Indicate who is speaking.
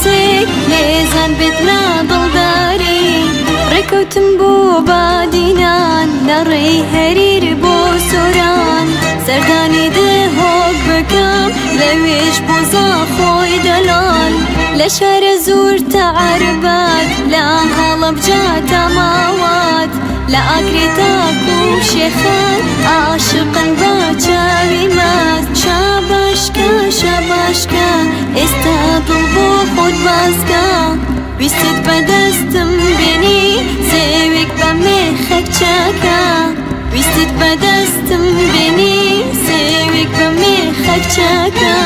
Speaker 1: ناسك لێزان بێت لە دڵداری ڕێکەوتم بۆ بادینان لە ڕێی هەریر بۆ سۆران سەردانی دهۆک بکەم لەوێش بۆ زاخۆی دەلال لە شارە زۆر تا عەربات لە هەڵەبجە تا ماوات لە ئاگرێ تاکو شێخان عاشقن بە چاوی ماست شاباشکە شاباشکە ئێستا دڵ بۆ خۆت بازکە ویستت بەدەستم بێنی سێوێک بە مێخەک چاکە ویستت بەدەستم بێنی سێوێک بە مێخەک چاکە